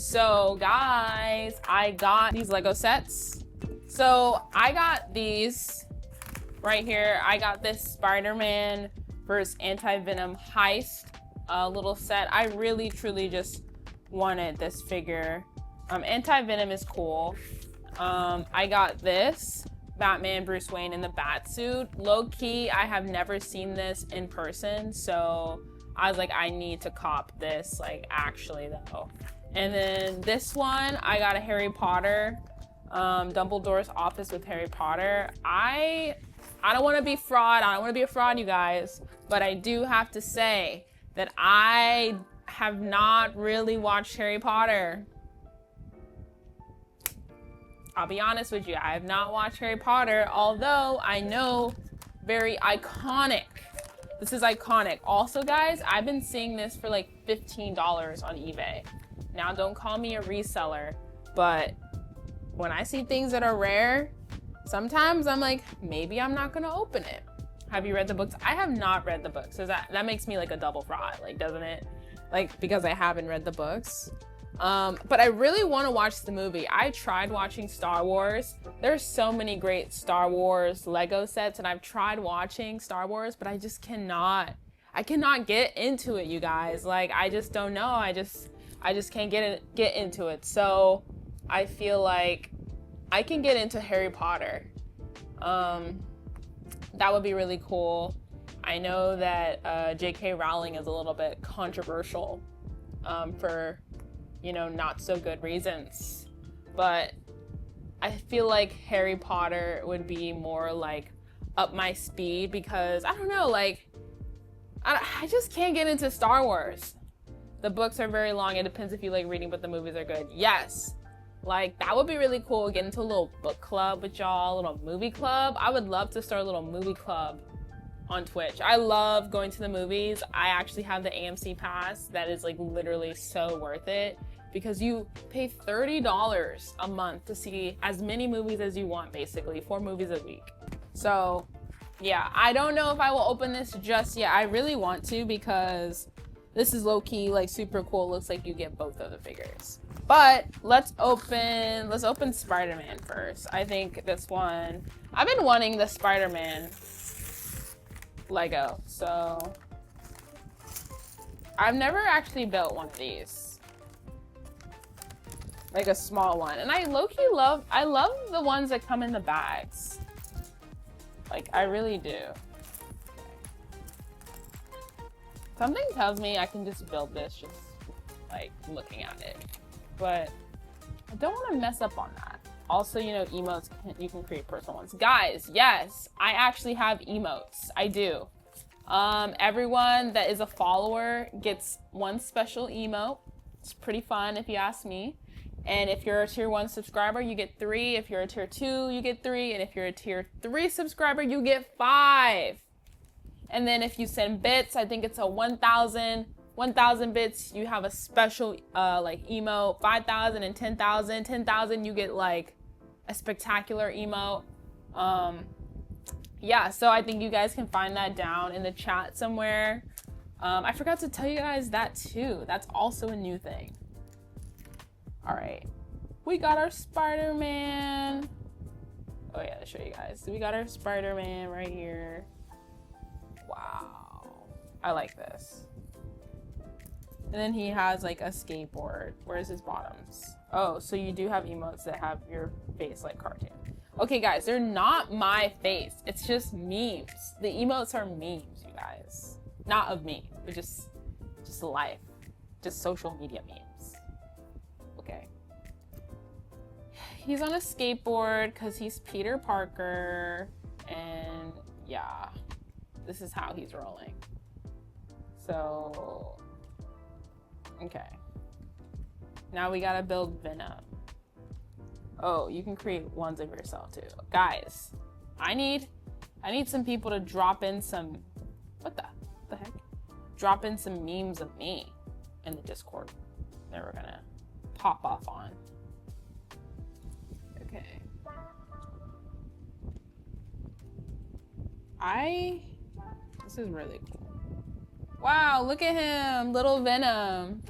So guys, I got these Lego sets. So I got these right here. I got this Spider-Man versus Anti-venom heist little set. I really truly just wanted this figure. Anti-venom is cool. I got this Batman Bruce Wayne in the bat suit. Low key, I have never seen this in person, so I was like, I need to cop this, like, actually though. And then this one, I got a Harry Potter, Dumbledore's office with Harry Potter. I don't want to be fraud. I don't want to be a fraud, you guys, but I do have to say that I have not really watched Harry Potter. I'll be honest with you, I have not watched Harry Potter, although I know very iconic. This is iconic. Also, guys, I've been seeing this for like $15 on eBay. Now, don't call me a reseller, but when I see things that are rare, sometimes I'm like, maybe I'm not gonna open it. Have you read the books? I have not read the books. So that makes me like a double fraud, like, doesn't it? Like, because I haven't read the books. But I really want to watch the movie. I tried watching Star Wars. There's so many great Star Wars Lego sets, and I've tried watching Star Wars, but I just cannot. I cannot get into it, you guys. Like, I just don't know. I just can't get into it. So I feel like I can get into Harry Potter. That would be really cool. I know that J.K. Rowling is a little bit controversial for, you know, not so good reasons, but I feel like Harry Potter would be more like up my speed because I don't know, like I just can't get into Star Wars. The books are very long. It depends if you like reading, but the movies are good. Yes, like that would be really cool. Get into a little book club with y'all, a little movie club. I would love to start a little movie club on Twitch. I love going to the movies. I actually have the AMC pass that is like literally so worth it because you pay $30 a month to see as many movies as you want, basically 4 movies a week. So yeah, I don't know if I will open this just yet. I really want to because this is low-key like super cool. Looks like you get both of the figures. But let's open Spider-Man first. I think this one, I've been wanting the Spider-Man Lego, so I've never actually built one of these, like a small one, and I low-key love the ones that come in the bags. Like, I really do. Something tells me I can just build this just like looking at it, but I don't want to mess up on that. Also, you know, emotes, you can create personal ones. Guys, yes, I actually have emotes. I do. Everyone that is a follower gets one special emote. It's pretty fun if you ask me. And if you're a tier 1 subscriber, you get 3. If you're a tier 2, you get 3. And if you're a tier 3 subscriber, you get 5. And then if you send bits, I think it's a 1,000 bits, you have a special like emote. 5,000 and 10,000. 10,000, you get like a spectacular emote. Yeah, so I think you guys can find that down in the chat somewhere. I forgot to tell you guys that too. That's also a new thing. All right, we got our Spider-Man. Oh yeah, I'll show you guys. So we got our Spider-Man right here. Wow, I like this. And then he has like a skateboard. Where's his bottoms? Oh, so you do have emotes that have your face like cartoon. Okay guys, they're not my face. It's just memes. The emotes are memes, you guys. Not of me, but just life. Just social media memes. Okay. He's on a skateboard because he's Peter Parker. And yeah, this is how he's rolling. So, okay. Now we gotta build Venom. Oh, you can create ones of yourself too. Guys, I need some people to drop in some, what the heck? Drop in some memes of me in the Discord that we're gonna pop off on. Okay. This is really cool. Wow, look at him, little Venom.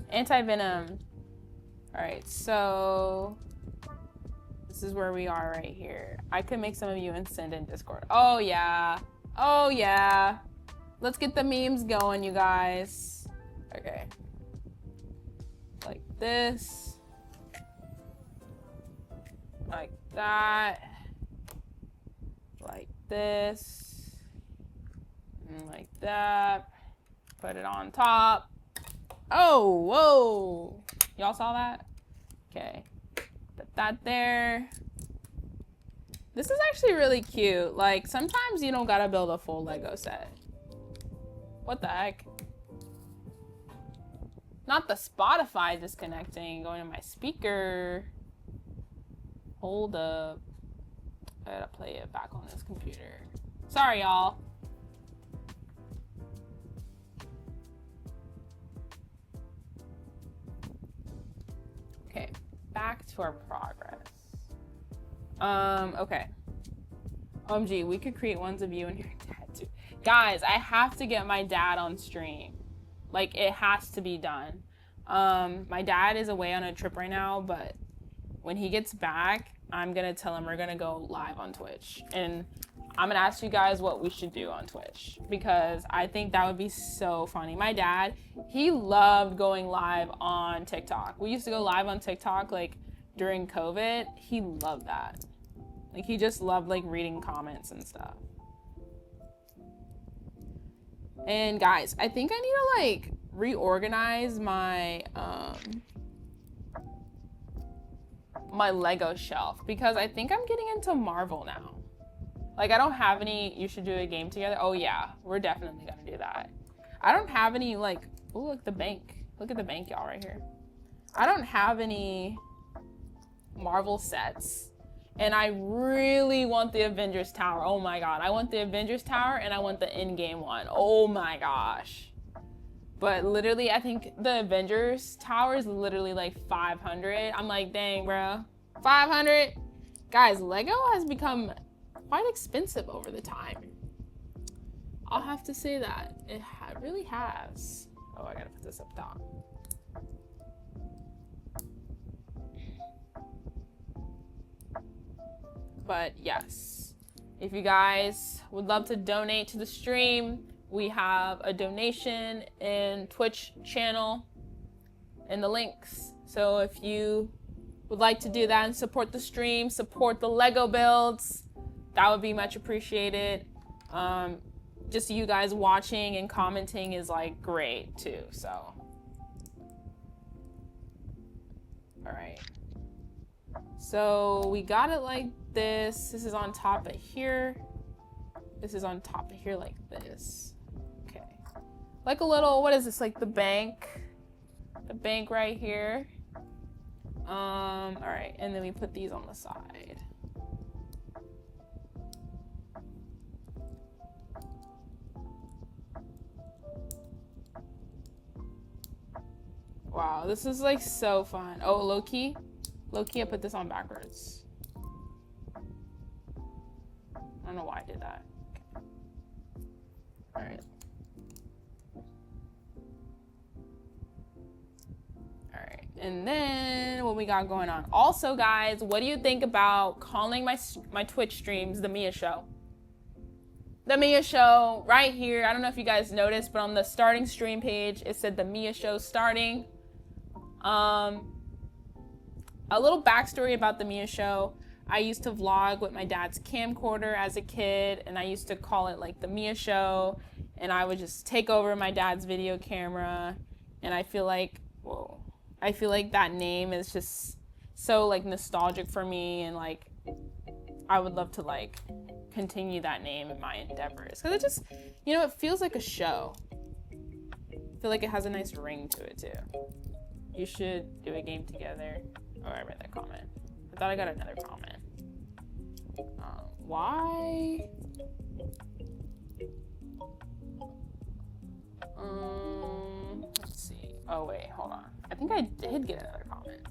Anti-venom. All right, so this is where we are right here. I could make some of you and send in Discord. Oh yeah. Oh yeah. Let's get the memes going, you guys. Okay. Like this. Like that. Like this. And like that. Put it on top. Oh, whoa. Y'all saw that? Okay. Put that there. This is actually really cute. Like, sometimes you don't gotta build a full Lego set. What the heck? Not the Spotify disconnecting, going to my speaker. Hold up. I gotta play it back on this computer. Sorry, y'all. Okay, back to our progress. Okay. OMG, we could create ones of you and your dad too. Guys, I have to get my dad on stream. Like, it has to be done. My dad is away on a trip right now, but when he gets back, I'm gonna tell him we're gonna go live on Twitch. And I'm gonna ask you guys what we should do on Twitch, because I think that would be so funny. My dad, he loved going live on TikTok. We used to go live on TikTok, like, during COVID. He loved that. Like, he just loved, like, reading comments and stuff. And guys, I think I need to, like, reorganize my, my Lego shelf, because I think I'm getting into Marvel now. Like, I don't have any, you should do a game together. Oh yeah, we're definitely gonna do that. I don't have any, like, oh, look, the bank. Look at the bank, y'all, right here. I don't have any Marvel sets. And I really want the Avengers Tower. Oh my god. I want the Avengers Tower and I want the in-game one. Oh my gosh. But literally, I think the Avengers Tower is literally like 500. I'm like, dang, bro. 500? Guys, Lego has become quite expensive over the time. I'll have to say that. It really has. Oh, I gotta put this up top. But yes, if you guys would love to donate to the stream, we have a donation and Twitch channel in the links. So if you would like to do that and support the stream, support the Lego builds, that would be much appreciated. Just you guys watching and commenting is like great too, so. All right. So we got it like this. This is on top of here. This is on top of here like this. Okay. Like a little, what is this? Like the bank. The bank right here. All right. And then we put these on the side. Wow, this is like so fun. Oh, low-key, I put this on backwards. I don't know why I did that. Okay. All right. All right, and then what we got going on? Also, guys, what do you think about calling my Twitch streams the Mia Show? The Mia Show right here. I don't know if you guys noticed, but on the starting stream page, it said the Mia Show starting. A little backstory about the Mia Show. I used to vlog with my dad's camcorder as a kid, and I used to call it like the Mia Show, and I would just take over my dad's video camera, and I feel like, whoa, I feel like that name is just so like nostalgic for me, and like I would love to like continue that name in my endeavors, because it just, you know, it feels like a show. I feel like it has a nice ring to it too. You should do a game together. Oh, I read that comment. I thought I got another comment. Why? Let's see. Oh wait, hold on. I think I did get another comment.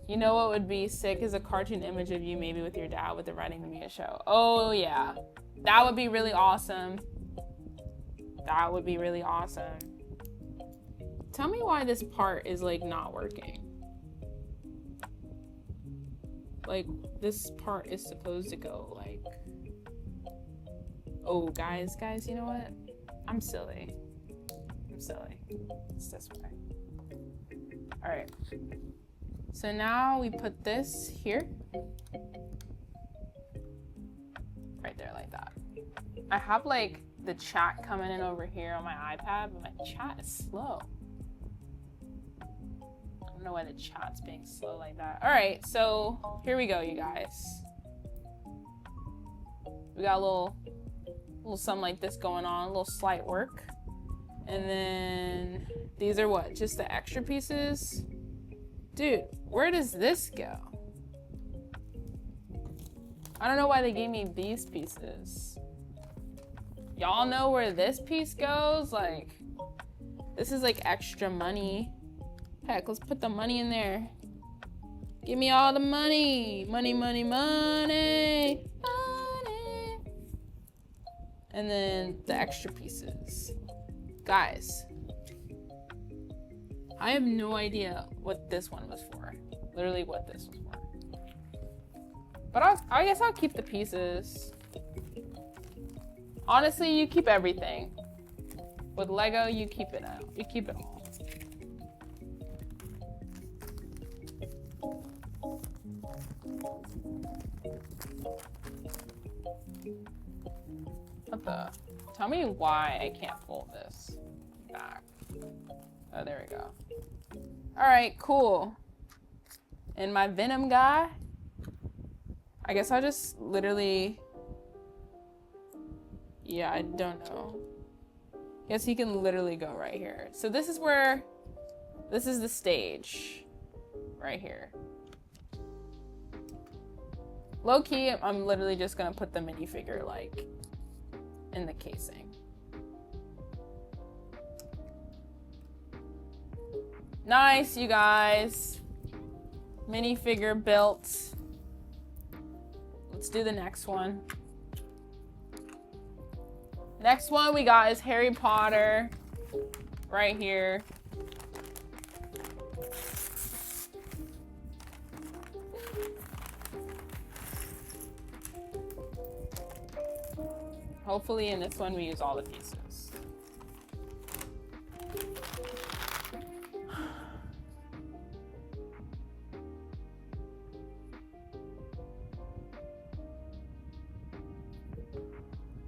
You know what would be sick is a cartoon image of you, maybe with your dad, with the writing the Mia Show. Oh yeah, that would be really awesome. That would be really awesome. Tell me why this part is like not working. like this part is supposed to go like, oh guys, you know what? I'm silly. It's this way. All right. So now we put this here. Right there like that. I have like the chat coming in over here on my iPad, but my chat is slow. I don't know why the chat's being slow like that. All right, so here we go, you guys. We got a little something like this going on, a little slight work. And then these are what? Just the extra pieces? Dude, where does this go? I don't know why they gave me these pieces. Y'all know where this piece goes? Like, this is like extra money. Heck, let's put the money in there. Give me all the money. Money, money, money. Money. And then the extra pieces. Guys, I have no idea what this one was for. Literally what this was for. But I guess I'll keep the pieces. Honestly, you keep everything. With Lego, you keep it out. You keep it all. What the? Tell me why I can't fold this back. Oh, there we go. All right, cool. And my Venom guy, I guess I'll just literally, yeah, I don't know. Guess he can literally go right here. So this is where, this is the stage right here. Low key, I'm literally just gonna put the minifigure like in the casing. Nice, you guys. Minifigure built. Let's do the next one. Next one we got is Harry Potter right here. Hopefully in this one we use all the pieces.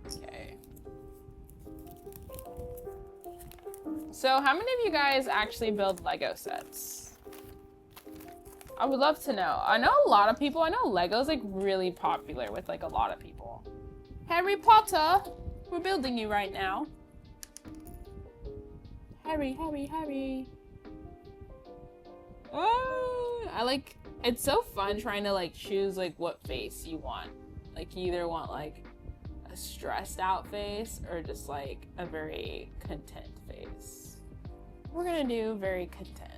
Okay. So how many of you guys actually build Lego sets? I would love to know. I know a lot of people, I know Lego's like really popular with like a lot of people. Harry Potter, we're building you right now. Harry. Oh, I like, it's so fun trying to like choose like what face you want. Like you either want like a stressed out face or just like a very content face. We're gonna do very content.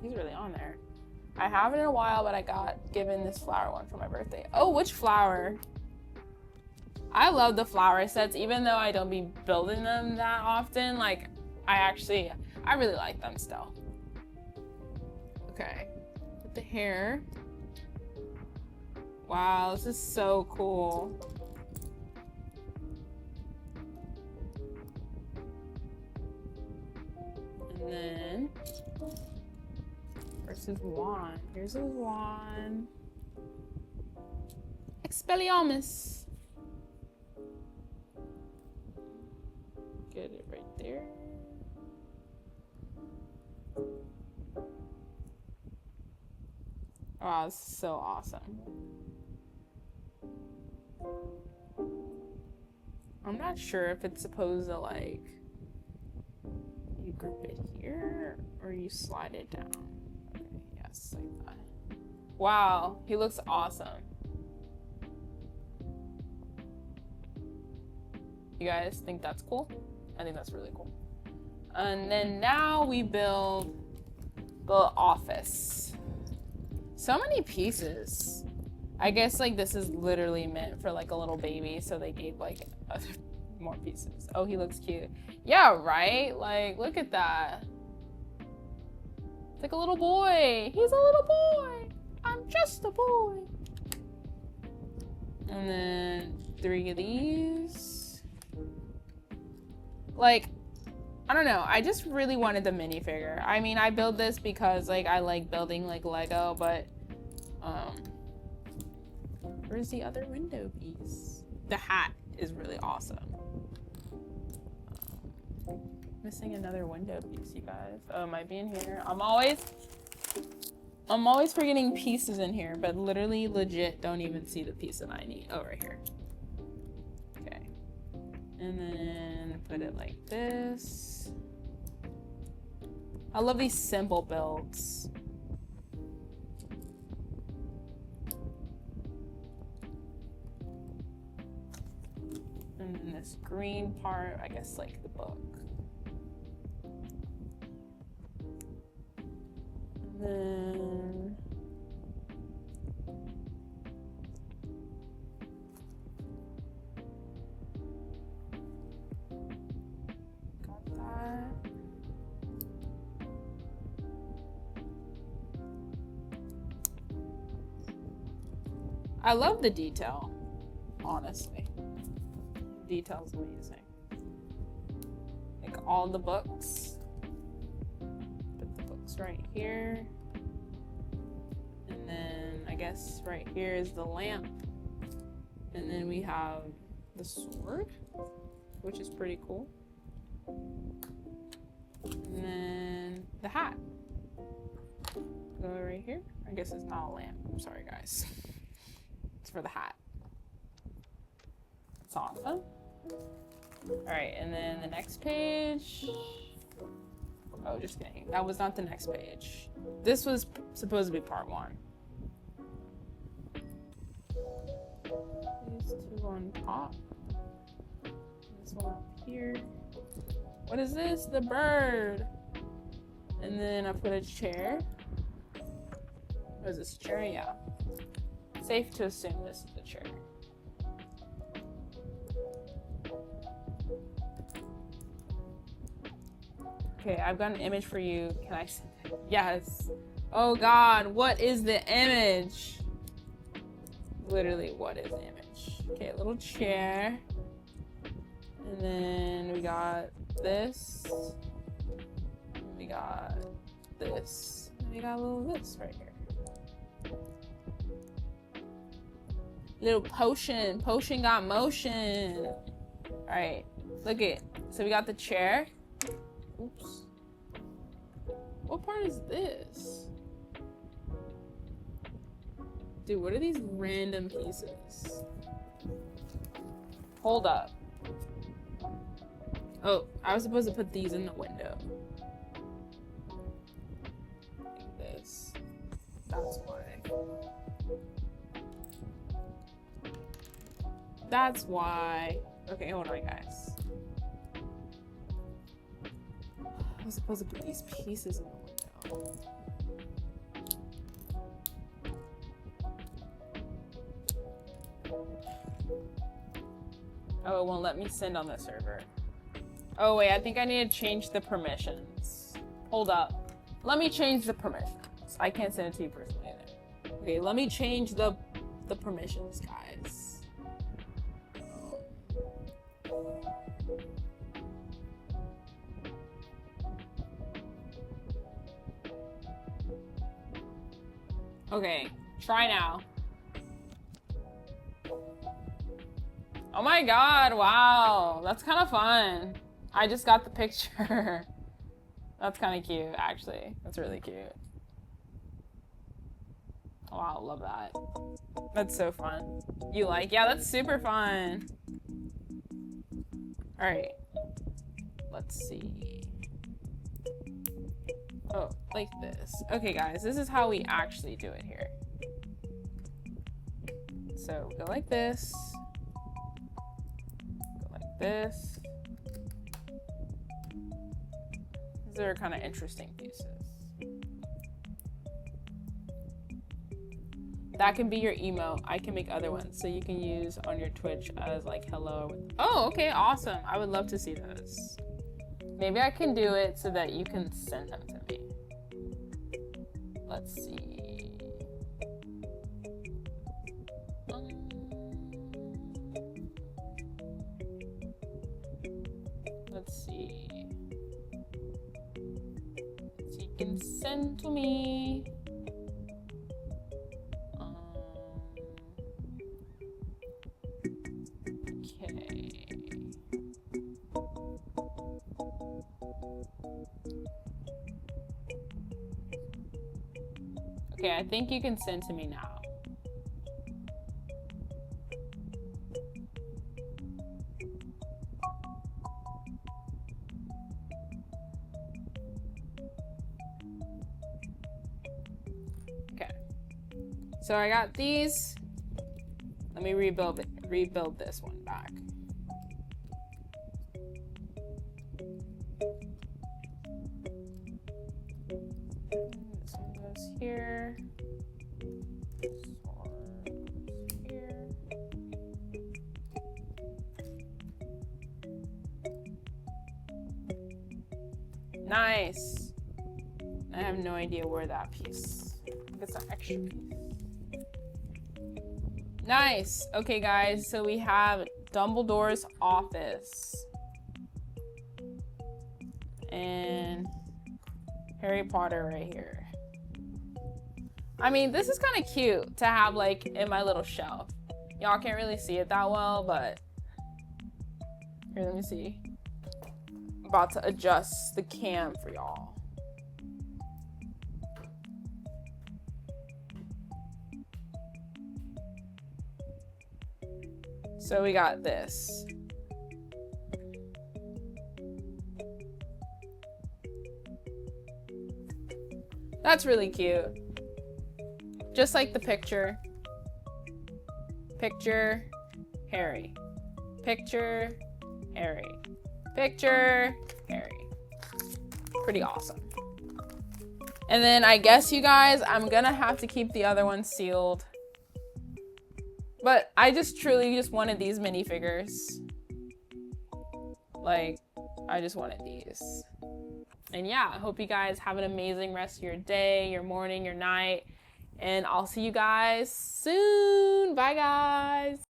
He's really on there. I haven't in a while, but I got given this flower one for my birthday. Oh, which flower? I love the flower sets, even though I don't be building them that often. Like, I really like them still. Okay, with the hair. Wow, this is so cool. And then where's his wand? Here's his wand. Expelliarmus. Get it right there. Wow, this is so awesome. I'm not sure if it's supposed to like, you grip it here or you slide it down. Okay, yes, like that. Wow, he looks awesome. You guys think that's cool? I think that's really cool. And then now we build the office. So many pieces. I guess like this is literally meant for like a little baby, so they gave like a more pieces. Oh, he looks cute. Yeah, right? Like, look at that. It's like a little boy. He's a little boy. I'm just a boy. And then 3 of these. Like, I don't know. I just really wanted the minifigure. I mean, I build this because like I like building like Lego, but where's the other window piece? The hat is really awesome. Missing another window piece, you guys. Oh, might be in here. I'm always forgetting pieces in here, but literally legit don't even see the piece that I need. Oh, right here. Okay. And then put it like this. I love these simple builds. And then this green part, I guess like the book. And then got that. I love the detail, honestly. Detail's amazing. Like all the books. Put the books right here. And then I guess right here is the lamp. And then we have the sword, which is pretty cool. And then the hat. Go right here. I guess it's not a lamp. I'm sorry, guys. It's for the hat. It's awesome. All right, and then the next page. Oh, just kidding. That was not the next page. This was supposed to be part 1. These 2 on top. This one up here. What is this? The bird. And then I put a chair. Oh, is this a chair? Yeah. Safe to assume this is the chair. Okay, I've got an image for you. Can I send it? Yes. Oh God, what is the image? Literally, what is the image? Okay, a little chair. And then we got this. We got this. And we got a little this right here. Little potion. Potion got motion. All right, look it. So we got the chair. Oops. What part is this? Dude, what are these random pieces? Hold up. Oh, I was supposed to put these in the window. Like this. That's why. That's why. Okay, hold on, guys. I was supposed to put these pieces in the window. Oh, it won't let me send on the server. Oh wait, I think I need to change the permissions. Hold up. Let me change the permissions. I can't send it to you personally either. Okay, let me change the permissions, guys. Okay, try now. Oh my God, wow. That's kind of fun. I just got the picture. That's kind of cute, actually. That's really cute. Wow, love that. That's so fun. You like? Yeah, that's super fun. All right, let's see. Oh, like this. Okay, guys, this is how we actually do it here. So go like this. Go like this. These are kind of interesting pieces. That can be your emote. I can make other ones so you can use on your Twitch as like hello. Oh, okay, awesome. I would love to see those. Maybe I can do it so that you can send them to me. Let's see. Let's see. So you can send to me. Okay. Okay, I think you can send to me now. So I got these. Let me rebuild this one back. This one goes here. This one goes here. Nice. I have no idea where that piece. I think it's an extra piece. Nice. Okay, guys, so we have Dumbledore's office and Harry Potter right here. I mean, this is kind of cute to have like in my little shelf. Y'all can't really see it that well, but here, let me see. I'm about to adjust the cam for y'all. So we got this. That's really cute. Just like the picture. Picture, Harry. Picture, Harry. Picture, Harry. Pretty awesome. And then I guess, you guys, I'm gonna have to keep the other one sealed. But I just truly just wanted these minifigures. Like, I just wanted these. And yeah, I hope you guys have an amazing rest of your day, your morning, your night. And I'll see you guys soon. Bye, guys.